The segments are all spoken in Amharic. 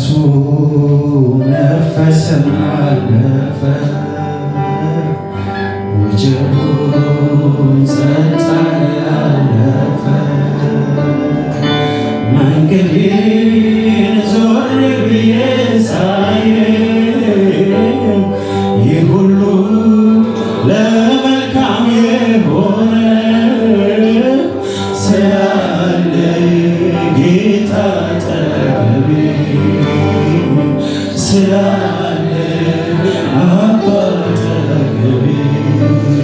ንፋሱ ነፈሰና አለፈ፣ ወጀቡን ጸጥ አለፈ። መንገዴን ዞር ብዬ ሳየው ይህ ሁሉ ለመልካም የሆነ ስላለ ጌታ አጠገቤ ስላለ አባ አጠገቤ።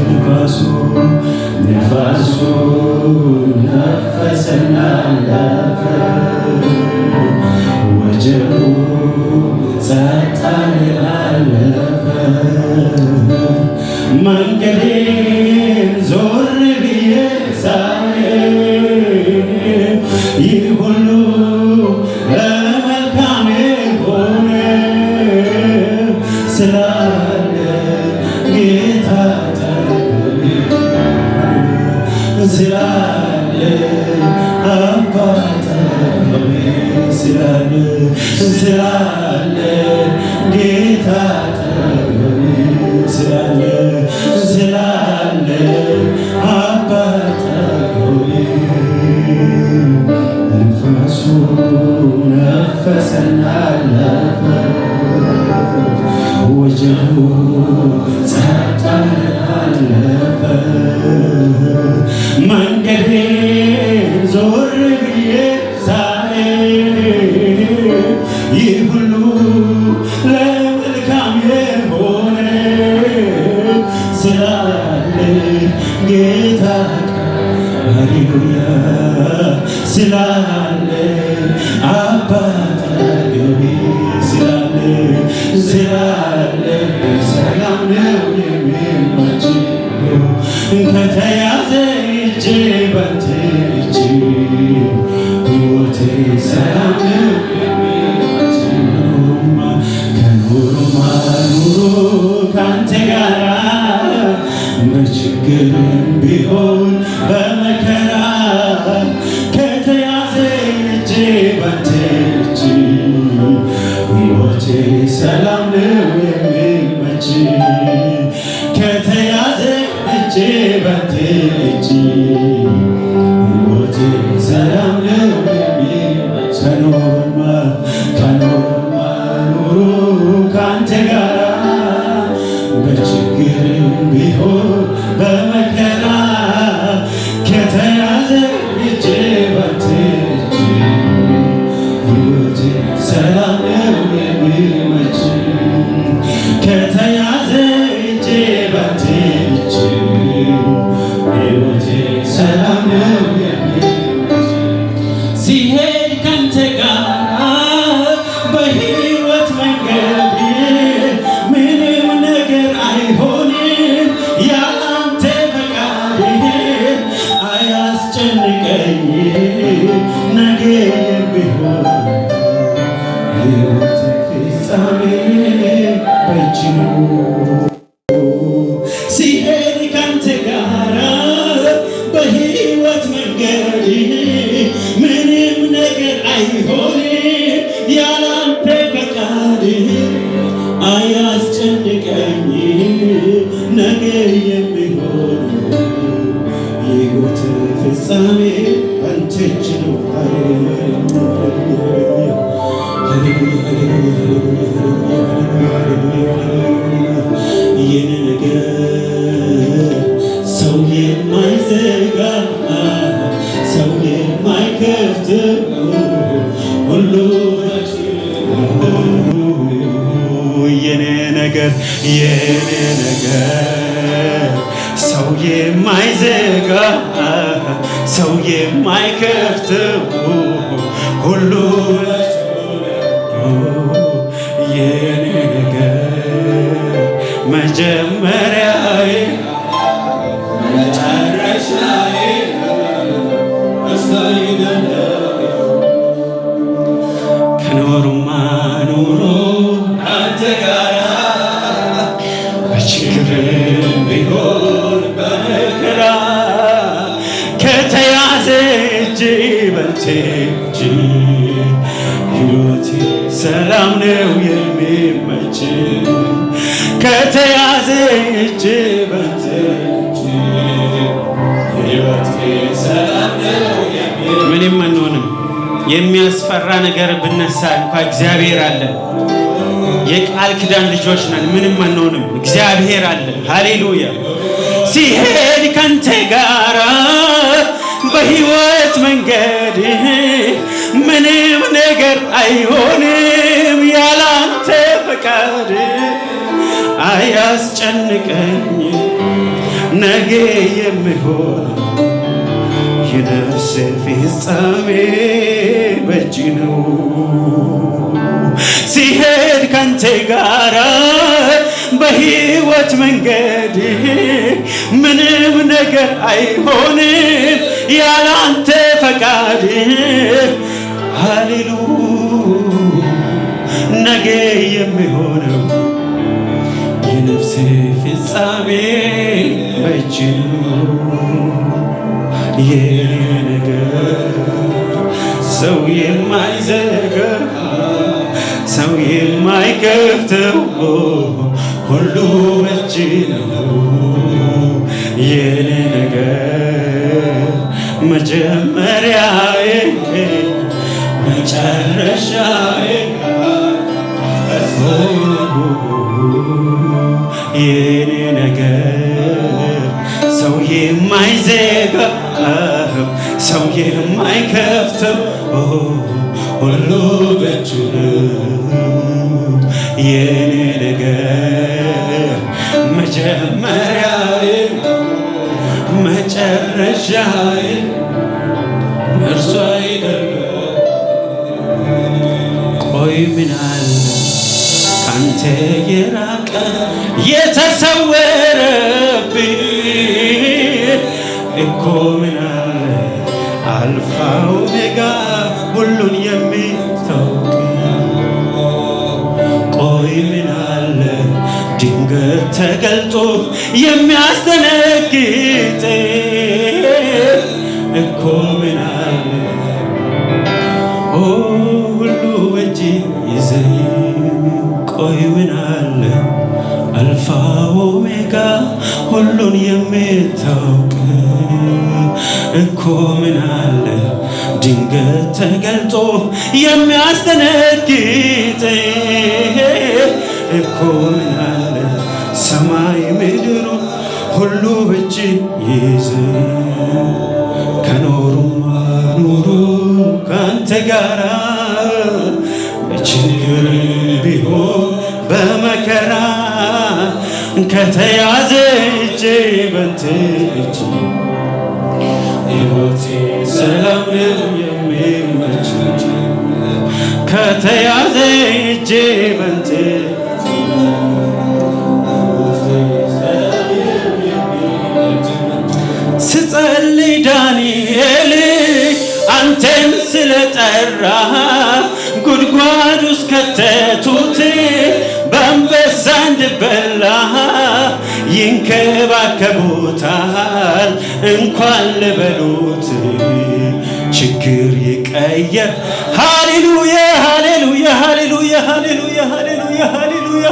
ንፋሱ ነፈሰና አለፈ፣ ወጀቡ ጸጥ አለፈ። መንገዴን ዞር ብዬ ሳየው ይህ ሁሉ ለመልካም የሆነ ስላለ ጌታ አጠገቤ ስላለ አባ አጠገቤ ስላለ ጌታ አጠገቤ ስላለ አባ አጠገቤ። ንፋሱ ነፈሰና አለፈ፣ ወጀቡ ጸጥ አለፈ። መንገዴን ዞር ብዬ ሳየው ይህ ሁሉ ለመልካም የሆነ ስላለ ጌታ ሃሌሉያ ስላለ አባ አጠገቤ ስላለ ሰላም ነው የሚመችው ከተያዘ እጄ ባንተ እጅ ሕይወቴ ሰላም ነው የሚመችው። ከኖሩማ ኑሮ ካንተ ጋራ በችግርም ቢሆን በመከራ ከተያዘ እጄ ባንተ እጅ ሕይወቴ ሰላም ነው የሚመች። ከተያዘ እጄ ባንተ እጅ ሕይወቴ ሰላም ነው የሚመች። ከኖሩማ ኑሮ ካንተ ጋራ በችግርም ቢሆን በመከራ ከተያዘ እጄ ባንተ እጅ ሕይወቴ ሰላም ነው የሚመች። ከተያዘ እጄ ባንተ እጅ ሕይወቴ ሰላም ነው የሚመች። ሲሄድ ካንተ ጋር በሕይወት መንገድ ምንም ነገር አይሆንም ያላንተ ፈቃድ አያስጨንቀኝ ነገ ቢሆን ሕይወት ፍጻሜ በእጅ ነው። ሲሄድ ካንተ ጋር በሕይወት መንገድ ምንም ነገር አይሆንም ያላንተ ፈቃድ አያስጨንቀኝ ነገ የሚሆን የሕይወት ፍጻሜ አንተ እጅ ነው። ይህን ነገር ሰው የማይዘጋ ሰው የማይከፍት ሁሉ የኔ ነገር ሰው የማይዘጋ ሰው የማይከፍተው ሁሉ የኔ ነገር መጀመሪያዬ መጨረሻዬ ከኖሩማ ኑሮ አንተ ጋራ በችግርም ቢሆን በመከራ ከተያዘ እጅ በንቴ እጅ ሕይወቴ ሰላም ነው የሚመች ከተያዘ እጅ በንተ ሕይወቴ ሰላም ነው የሚመች ምንም አንሆንም። የሚያስፈራ ነገር ብነሳ እንኳ እግዚአብሔር አለ። የቃል ኪዳን ልጆች ነን። ምንም አንሆንም። እግዚአብሔር አለ። ሃሌሉያ። ሲሄድ ካንተ ጋራ በሕይወት መንገድ ምንም ነገር አይሆንም ያላንተ ፈቃድ። አያስጨንቀኝ ነገ የሚሆን የነፍስ ፍጻሜ በእጅ ነው። ሲሄድ ካንተ ጋራ በሕይወት መንገድ ምንም ነገር አይሆንም ያላንተ ፈቃድ። ሃሌሉያ ነገ የሚሆነው የነፍስ ፍጻሜ በእጅ ነው። የኔ ነገር ሰው የማይዘጋ ሰው የማይከፍተው ሁሉ በእጅ ነው። የኔ ነገር መጀመሪያዬ መጨረሻዬ የኔ ነገር ሰው የማይዘጋ ሰው የማይከፍተው ሁሉ በእጁ ነው። የኔ ነገር መጀመሪያዬ መጨረሻዬ እርሱ አይደለም። ቆይ ምን አለ ካንተ የራቀ የተሰወረብኝ እኮ ምን አለ አልፋ ኦሜጋ ሁሉን የሚታውቅ። ቆይ ምን አለ ድንገት ተገልጦ የሚያስደነግጥ እኮ ምን አለ ሁሉ እጅ ይዘኝ። ቆይ ምን አለ አልፋ ኦሜጋ ሁሉን የሚታውቅ እኮ ምን አለ ድንገት ተገልጦ የሚያስደነግጥ እኮ ምን አለ ሰማይ ምድሩ ሁሉ በእጅ ይዘ ከኖሩማ ኑሩ ካንተ ጋራ በችግር ቢሆን በመከራ ከተያዘ እጄ በንተ እጅ ሕይወቴ ሰላም ነው የሚመች ከተያዘ እጄ በንተ ስጸልይ ዳንኤል አንተን ስለጠራ ጉድጓድ ውስጥ ከተቱት በአንበሳ እንድበላ ይንከባከቡታል እንኳን ልበሉት ችግር ይቀየር። ሃሌሉያ ሃሌሉያ ሃሌሉያ ሃሌሉያ ሃሌሉያ ሃሌሉያ።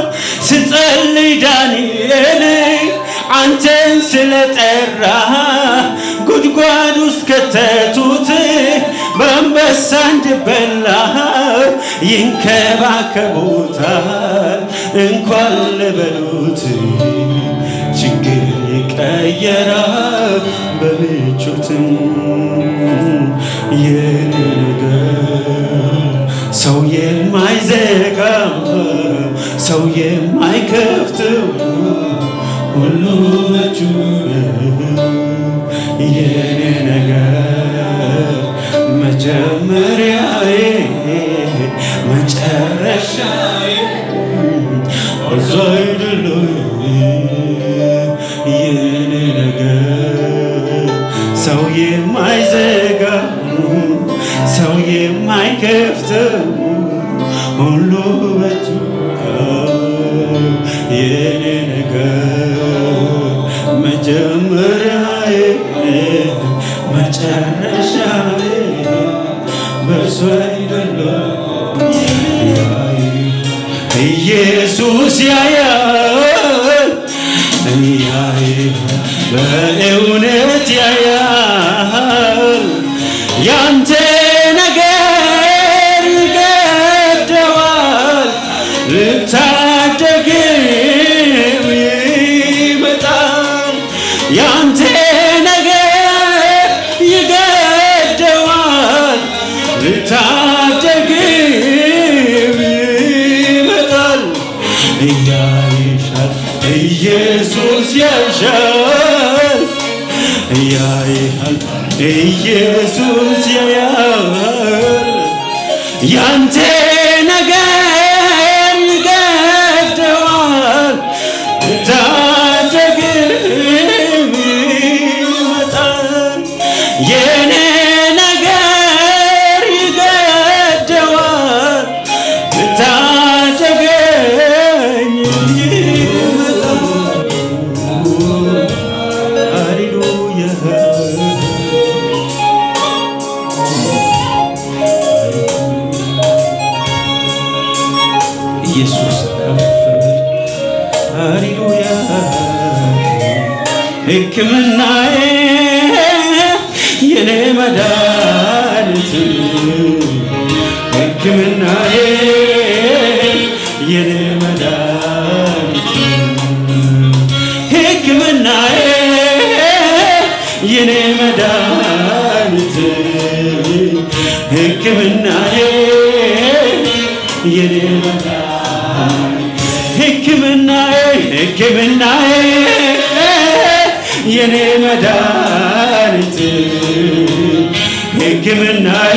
ስጸልይ ዳንኤል አንተን ስለጠራ ጉድጓድ ውስጥ ከተቱት በአንበሳ እንድበላ ይንከባከቡታል እንኳን ልበሉት ችግር ይቀየራል በምቾትም። የኔ ነገር ሰው የማይዘጋ ሰው የማይከፍተው ሁሉ በእጁ ነው። የኔ ነገር መጀመሪያዬ መጨረሻዬ እርሱ አይደለም። የኔ ነገር ሰው የማይዘጋ ሰው የማይከፍተው ሁሉ በእጁ የኔ ነገር መጀመሪያዬ መጨረሻዬ በእርሱ አይደለም። ኢየሱስ ያያል በእውነት ያያል ያንተ ነገር ይገደዋል ልታደግም ይመጣል ያንተ ነገር ይገደዋል ልታደግም ይመጣል እያይሻል ኢየሱስ ያይሻል ያይሃል ኢየሱስ ያያል ያንተ ነገር ይገደዋል ልታደግም ይመጣል የኔ ነገር ይገደዋል ልታደገኝ ይመጣል ሃሌሉያ ኢየሱስ ሃሌሉያ ሕክምናዬ የኔ መድኃኒት ሕክምናዬ የኔ መድኃኒት ሕክምናዬ የኔ መድኃኒት ሕክምናዬ የኔ መድኃኒት ሕክምናዬ የኔ መድኃኒት ሕክምናዬ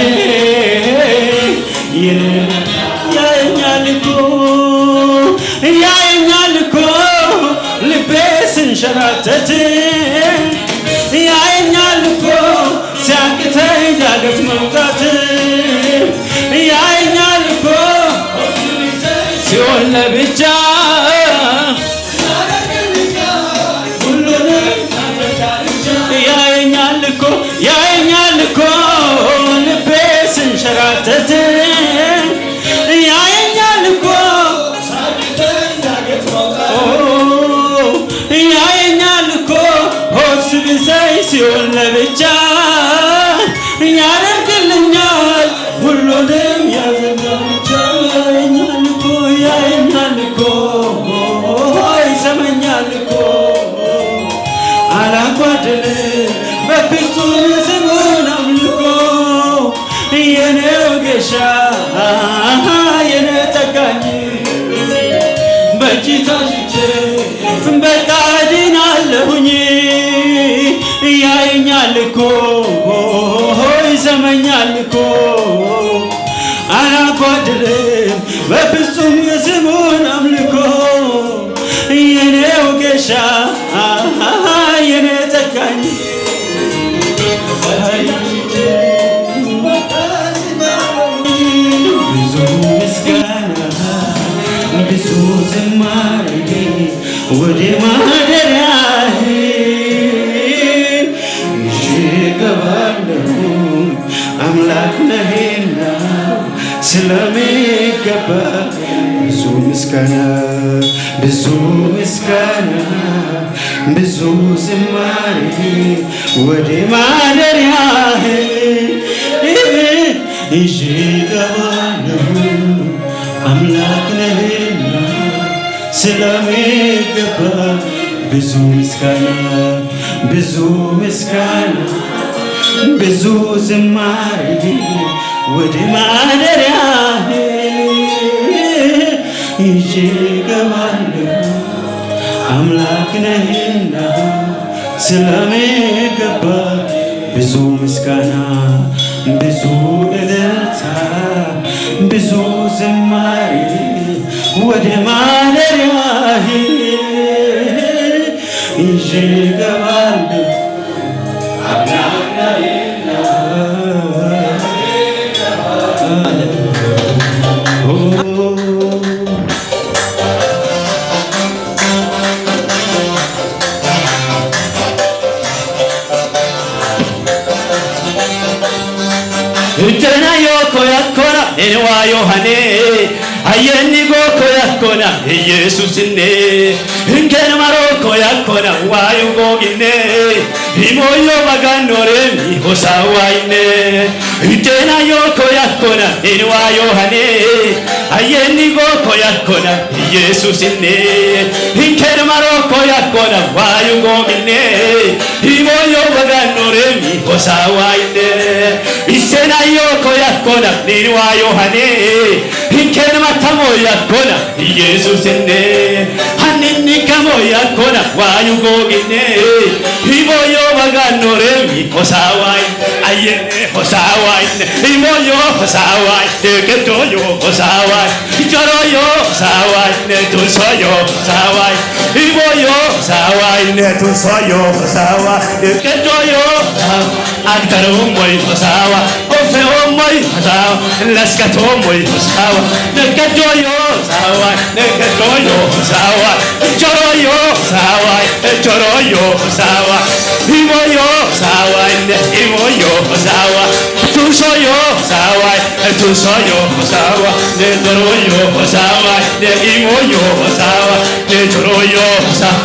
የኔ ያየኛል እኮ ልቤ ስንሸራተት ያየኛል እኮ ሲያቅተኝ ዳገት መውጣት ያየኛል እኮ ሲሆን ለብቻ ያየኛል እኮ ልቤ ስንሸራተት ያየኛል እኮ ያየኛል እኮ ሆድ ሲብሰኝ ሲሆን ለብቻ ያደርግልኛል ሁሉንም ያዘጋጃ ያየኛል እኮ ይሰማኛል እኮ አላጓደለም በፍጹም ስሙን አምልኮ የኔው ጌሻ የኔ ጠጋኝ በእጅ ታሽቼ በቃ ድናለሁኝ ያየኛል እኮ ይሰማኛል እኮ አላጓድልም በፍጹም የስሙን አምልኮ የኔው ጌሻ የኔ ጠጋኝ ብዙ ምስጋና ብዙ ዝማሬ ወደ ማደሪያህ ይዤ እገባለሁ አምላክ ነህና ስለሚገባ ብዙ ምስጋና ብዙ ዝማሬ ወደ ማደሪያህ ይዤ እገባለሁ አምላክ ነህና ስለሚገባ ብዙ ምስጋና ብዙ ዝማሬ ወደ ማደሪያህ ይዤ እገባለሁ አምላክ ነህና ስለሚገባ ብዙ ምስጋና ብዙ እልልታ ብዙ ዝማሬ ወደ ማደሪያህ ይዤ እገባለሁ አምላክ ነህና Utena yoko yakora enwa yohane አየኒ ጎኮ ያኮና ኢየሱስኔ እንከን ማሮኮ ያኮና ዋዩ ጎግኔ ሂሞዮ ባጋኖሬም ሆሳዋይኔ እንቴና ዮኮ ያኮና እንዋዮ ሀኔ አየኒ ጎኮ ያኮና ኢየሱስኔ እንከን ማሮኮ ያኮና ዋዩ ጎግኔ ሂሞዮ ባጋኖሬም ሆሳዋይኔ ኢሴና ዮኮ ያኮና እንዋዮ ሀኔ እንከን ማታሞ ያኮና ኢየሱስኔ ሀኒኒ ከሞ ያኮና ዋዩ ጎግኔ ሂሞዮ ባጋኖሬም ሆሳዋይ አየኔ ሆሳዋይ ሂሞዮ ሆሳዋይ ደገዶዮ ሆሳዋይ ጆሮዮ ሆሳዋይ ነቱሶዮ ሆሳዋይ ሂሞዮ ሆሳዋይ ነቱሶዮ ሆሳዋይ ደገዶዮ አድከሮም ወይ ሆሳዋ ኦፌኦም ወይ ሆሳዋ ለስከቶም ወይ ሆሳዋ ደገዶዮ ሆሳዋይ ደገዶዮ ሆሳዋይ ጆሮዮ ሆሳዋይ ጆሮዮ ሆሳዋይ ሂሞዮ ሆሳዋይ ሂሞዮ ሆሳዋይ ቱሶዮ ሆሳዋይ ቱሶዮ ሆሳዋይ ጆሮዮ ሆሳዋይ ሂሞዮ ሆሳዋይ ጆሮዮ ሆሳዋይ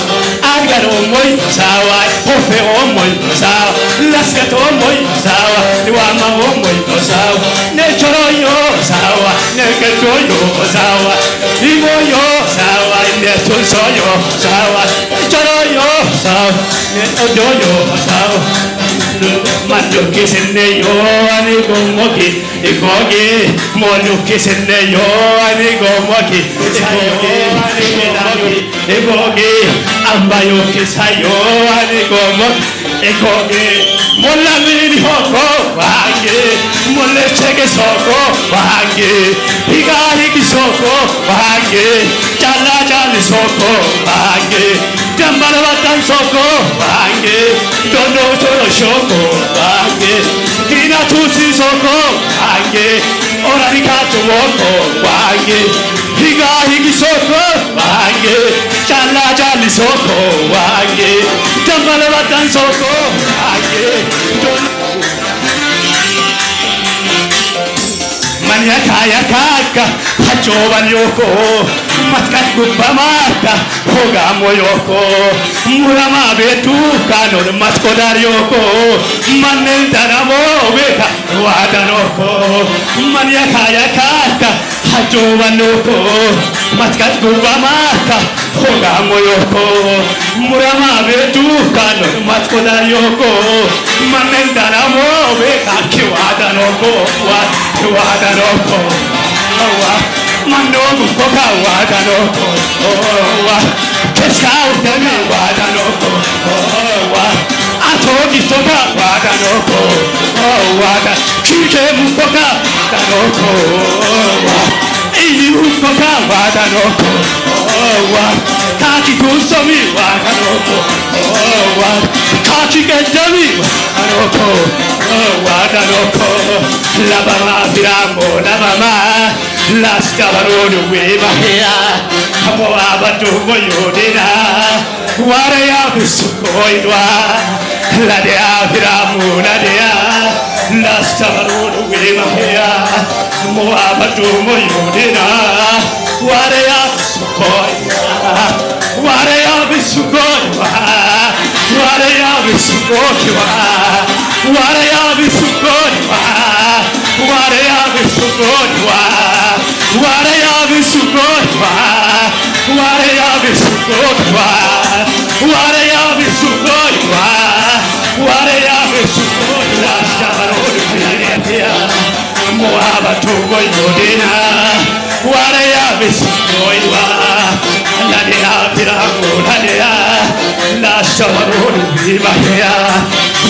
አድከሮም ወይ ሆሳዋይ ኦፌኦም ወይ ሆሳዋ ለስከቶም ወይ ሆሳዋ ዋማኦም ወይ ሆሳዋ ነጆሮዮ ሆሳዋ ነገዶዮ ሆሳዋ ሂሞዮ ሆሳዋ ነቱሶዮ ሆሳዋ ጆሮዮ ሆሳዋ ነዶዮ ሆሳዋ Manduki senneyo ani gomoki ikogi Moluki senneyo ani gomoki ikogi ani gomoki ikogi Ambayoki sayo ani gomoki ikogi Mola mini hoko wangi Mole chege soko wangi Higari ki soko wangi Chala chali soko wangi Dambala watan soko wangi Dono choro shoko wangi Hina tusi soko wangi Orari kato woko wangi Higa higi soko wangi Chala chali soko wangi Dambala watan soko wangi Manyaka yakaka hachoban yoko matkat gubamaka hogamo yoko murama betu kanor matkodar yoko manen danamo beka wadanoko manyaka yakaka hachoban yoko matkat gubamaka hogamo yoko murama betu kanor matkodar yoko manen danamo beka kiwadanoko wadanoko Manogu koka wadanoko Keskau deme wadanoko Atogi soka wadanoko Kike mukoka wadanoko Ili mukoka wadanoko Kaki kusomi wadanoko Kaki gejami wadanoko wadanoko Labama firamo labama Lasta baronu webahia Hamo abadu moyodina Waraya visukoidwa Ladea viramu ladea Lasta baronu webahia Hamo abadu moyodina Waraya visukoidwa Waraya visukoidwa Waraya visukoidwa Waraya visukoidwa Waraya visukoidwa Waraya visukoidwa Waraya visukoidwa Waraya visukoidwa Waraya visukoidwa Shabaroni filadelfia Moaba tugo yodina Waraya visukoidwa Ladea piramu ladea La shabaroni filadelfia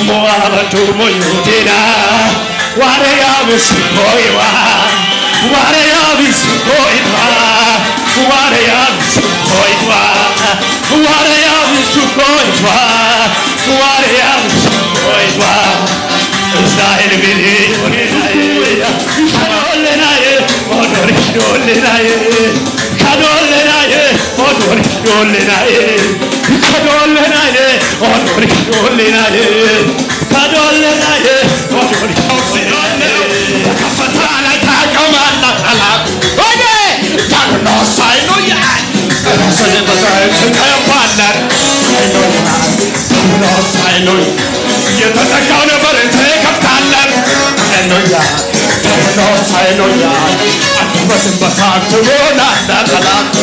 Moaba tugo yodina Waraya visukoidwa Waraya visukoidwa Waraya visukoidwa Waraya visukoidwa Waraya visukoidwa Israel bili Kadole naye Odori kadole naye Kadole naye Odori kadole naye Kadole naye Odori kadole naye Kadole naye Odori kadole naye Kafatana takamana alaku Oye ሞገስን በሳቅ ትሆናለህ ጠላት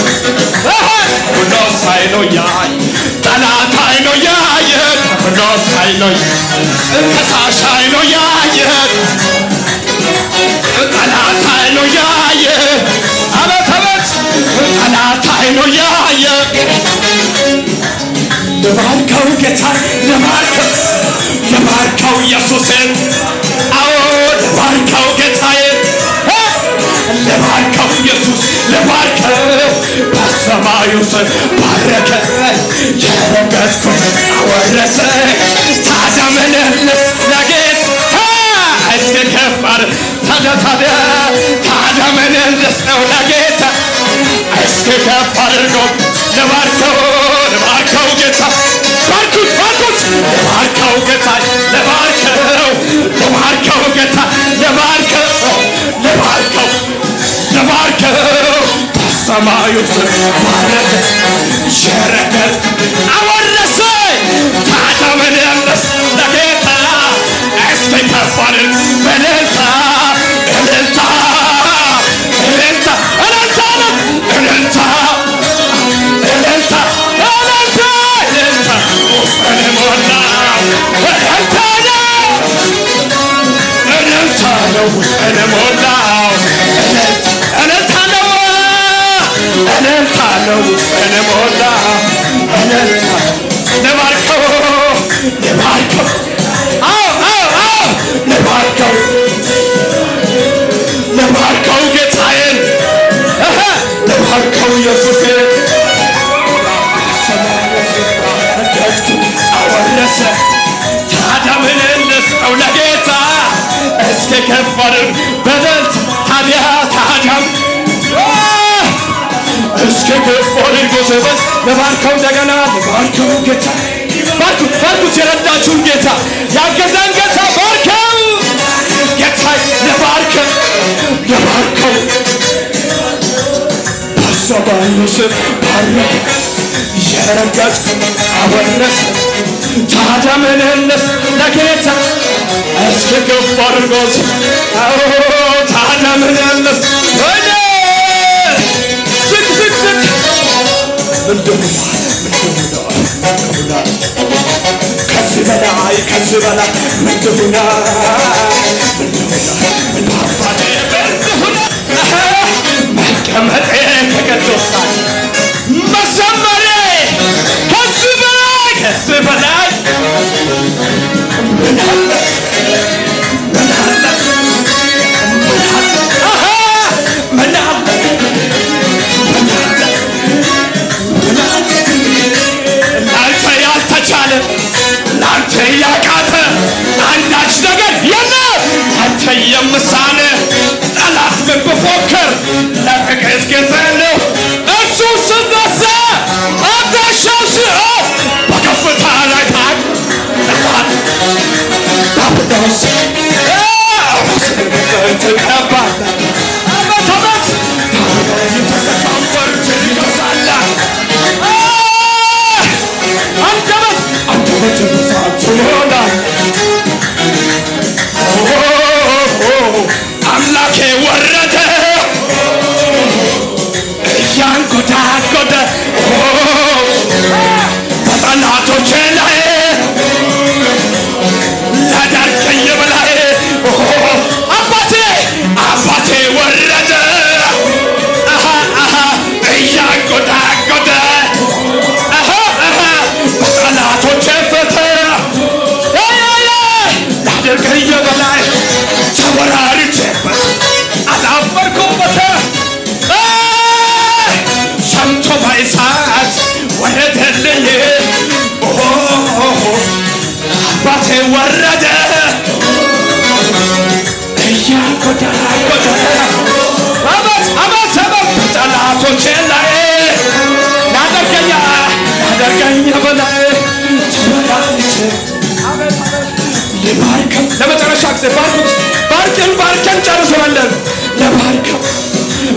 ብሎስ አይኖ ያይ ጠላት አይኖ ያየ ብሎስ አይኖ ከሳሽ አይኖ ያየ ጠላት አይኖ ያየ አቤት አቤት ጠላት አይኖ ያየ ለባርከው ጌታ ለባርከው ኢየሱስን አዎ ለባርከው ጌታዬ ለባርከው ኢየሱስ ለባርከው በሰማዩ ስር ባረከ የረገጥኩት አወረሰ ታዲያ ምን ለጌታ እስከ ከፋር ታዲያ ምን ልስጠው ለጌታ እስከ ከፍ አድርጎ ለባርከው ጌታ ባርኩት ለባርከው ጌታ ለባርከው ጌታ ለባርከው በሰማዩ ስር ባረከ ሸረከት አወረሰ ታዲያ ምን ያለስ ለጌታ እስከ ከፍ አድርግ በእልልታ ውስጥን ሞላው እልልታ ነው ውስጥን ሞላው እልልታ ለባርከው ለባርከው ጌታዬን ለባርከው ኢየሱስን አወረሰ ታዲያ ምን ልስጠው ለጌታ እስከ ከፍ አድርግ በእልልታ ታዲያም እስከ ከፍ አድርጎ ዘበን ለባርከው እንደገና ለባርከው ጌታ ባርኩት የረዳችሁን ጌታ ያገዛን ጌታ ባርከው ጌታ ለባርከው በሰማዩ ስር ባረከ የረገጥኩት አወረሰ ታዲያ ምን ለጌታ እስከ ከፍ አድርጎት ታዲያ ምን ያለስ ወደ ዝቅ ምንድነው ከዚህ በላይ ምንድነው መቀመጤ ከቅዱሳን መዘመሬ ከዚህ በላይ ምን አለ ላንተ ያቃተ አንዳች ነገር የለም አንተ የምሳነ ጠላት ምን ብፎክር ለጥቂት ጊዜ ነው እሱ ስነሳ አዳሻው ሲሆን በከፍታ ላይ ታብዶስ ትቀባለ አመት የተሰካበር ትይዛለ አንደበት ብሳት ይሆናል አምላኬ ወረደ እያንጎዳጎደ በጠላቶቼ ላይ ላዳርቀኝ በላይ አባቴ ወረደ እያንጎዳጎደ በጠላቶቼ ፊት ላዳርቀኝ በላይ ተወራርቼበት አላፈርኩበት ሰምቶ በእሳት ወረደልኝ አባቴ ወረደ እያንጎዳጎደ አመት ጠላቶቼ ላይ ላደርገኝ በላይ ተወራርቼ ለባርከው ለመጨረሻ ጊዜ ባርከን ጨርሰናለን።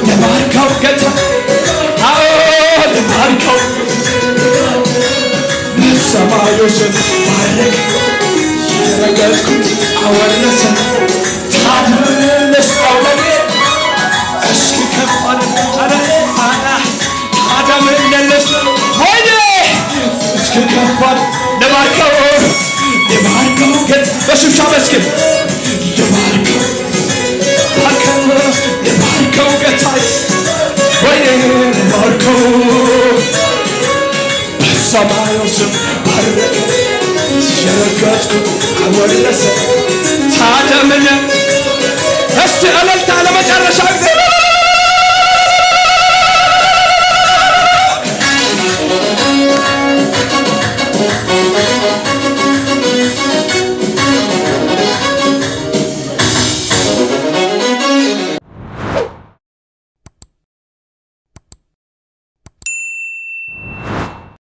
ለባርከው ጌታ ለባርከው በሰማዩ ስር ባረከ የረገጥኩት አወረሰ ታድያ ልስጠው ለጌታ እስኪ ከፍ በሽብሻ መስክን ልባርከው አከብር ልባርከው ጌታዬ ወይኔ ልባርከው በሰማዩ ስም ባረከ የረገጥኩት አወለሰ ታደምን እስቲ እልልታ ለመጨረሻ ጊዜ